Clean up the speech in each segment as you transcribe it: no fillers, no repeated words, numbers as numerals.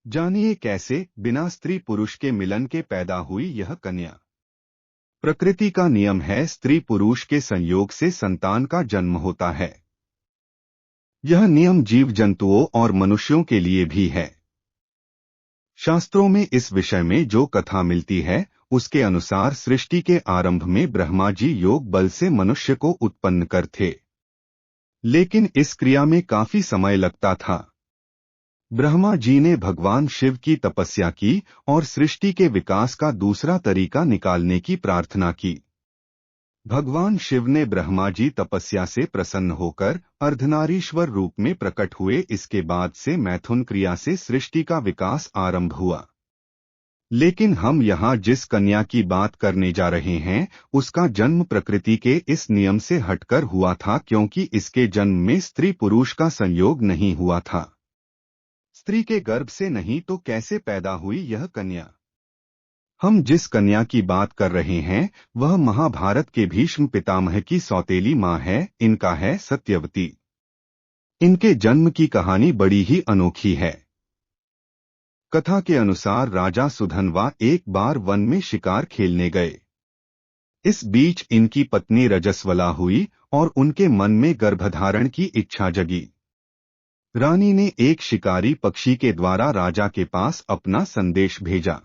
जानिए कैसे बिना स्त्री पुरुष के मिलन के पैदा हुई यह कन्या। प्रकृति का नियम है, स्त्री पुरुष के संयोग से संतान का जन्म होता है। यह नियम जीव जंतुओं और मनुष्यों के लिए भी है। शास्त्रों में इस विषय में जो कथा मिलती है उसके अनुसार सृष्टि के आरंभ में ब्रह्मा जी योग बल से मनुष्य को उत्पन्न कर थे, लेकिन इस क्रिया में काफी समय लगता था। ब्रह्मा जी ने भगवान शिव की तपस्या की और सृष्टि के विकास का दूसरा तरीका निकालने की प्रार्थना की। भगवान शिव ने ब्रह्मा जी तपस्या से प्रसन्न होकर अर्धनारीश्वर रूप में प्रकट हुए। इसके बाद से मैथुन क्रिया से सृष्टि का विकास आरंभ हुआ। लेकिन हम यहाँ जिस कन्या की बात करने जा रहे हैं उसका जन्म प्रकृति के इस नियम से हटकर हुआ था, क्योंकि इसके जन्म में स्त्री पुरुष का संयोग नहीं हुआ था। स्त्री के गर्भ से नहीं तो कैसे पैदा हुई यह कन्या? हम जिस कन्या की बात कर रहे हैं वह महाभारत के भीष्म पितामह की सौतेली माँ है। इनका है सत्यवती। इनके जन्म की कहानी बड़ी ही अनोखी है। कथा के अनुसार राजा सुधन्वा एक बार वन में शिकार खेलने गए। इस बीच इनकी पत्नी रजस्वला हुई और उनके मन में गर्भधारण की इच्छा जगी। रानी ने एक शिकारी पक्षी के द्वारा राजा के पास अपना संदेश भेजा।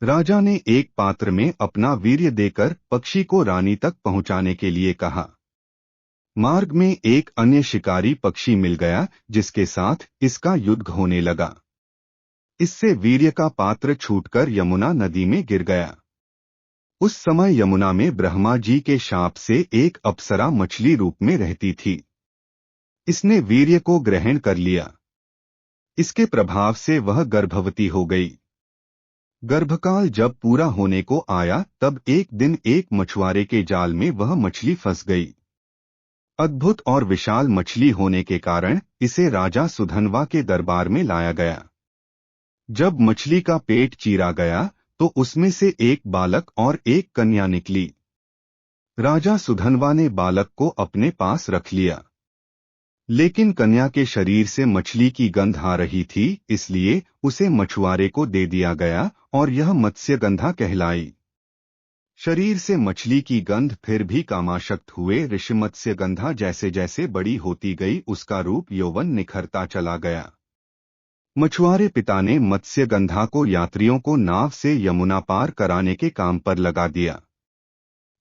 राजा ने एक पात्र में अपना वीर्य देकर पक्षी को रानी तक पहुंचाने के लिए कहा। मार्ग में एक अन्य शिकारी पक्षी मिल गया जिसके साथ इसका युद्ध होने लगा। इससे वीर्य का पात्र छूटकर यमुना नदी में गिर गया। उस समय यमुना में ब्रह्मा जी के शाप से एक अप्सरा मछली रूप में रहती थी। इसने वीर्य को ग्रहण कर लिया। इसके प्रभाव से वह गर्भवती हो गई। गर्भकाल जब पूरा होने को आया तब एक दिन एक मछुआरे के जाल में वह मछली फंस गई। अद्भुत और विशाल मछली होने के कारण इसे राजा सुधन्वा के दरबार में लाया गया। जब मछली का पेट चीरा गया तो उसमें से एक बालक और एक कन्या निकली। राजा सुधन्वा ने बालक को अपने पास रख लिया, लेकिन कन्या के शरीर से मछली की गंध आ रही थी, इसलिए उसे मछुआरे को दे दिया गया और यह मत्स्यगंधा कहलाई। शरीर से मछली की गंध फिर भी कामाशक्त हुए ऋषि मत्स्यगंधा जैसे जैसे बड़ी होती गई उसका रूप यौवन निखरता चला गया। मछुआरे पिता ने मत्स्यगंधा को यात्रियों को नाव से यमुना पार कराने के काम पर लगा दिया।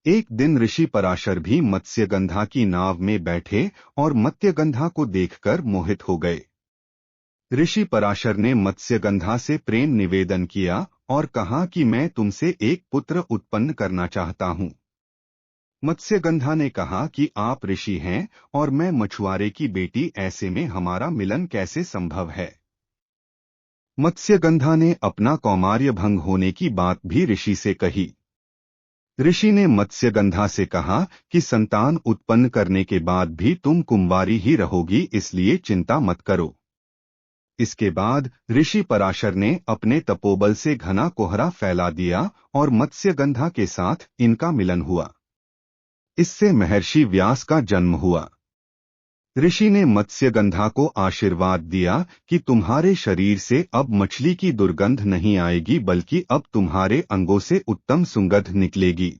एक दिन ऋषि पराशर भी मत्स्यगंधा की नाव में बैठे और मत्स्यगंधा को देखकर मोहित हो गए। ऋषि पराशर ने मत्स्यगंधा से प्रेम निवेदन किया और कहा कि मैं तुमसे एक पुत्र उत्पन्न करना चाहता हूँ। मत्स्यगंधा ने कहा कि आप ऋषि हैं और मैं मछुआरे की बेटी, ऐसे में हमारा मिलन कैसे संभव है? मत्स्यगंधा ने अपना कौमार्य भंग होने की बात भी ऋषि से कही। ऋषि ने मत्स्यगंधा से कहा कि संतान उत्पन्न करने के बाद भी तुम कुंवारी ही रहोगी, इसलिए चिंता मत करो। इसके बाद ऋषि पराशर ने अपने तपोबल से घना कोहरा फैला दिया और मत्स्यगंधा के साथ इनका मिलन हुआ। इससे महर्षि व्यास का जन्म हुआ। ऋषि ने मत्स्यगंधा को आशीर्वाद दिया कि तुम्हारे शरीर से अब मछली की दुर्गंध नहीं आएगी, बल्कि अब तुम्हारे अंगों से उत्तम सुगंध निकलेगी।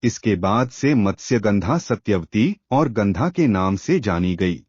इसके बाद से मत्स्यगंधा सत्यवती और गंधा के नाम से जानी गई।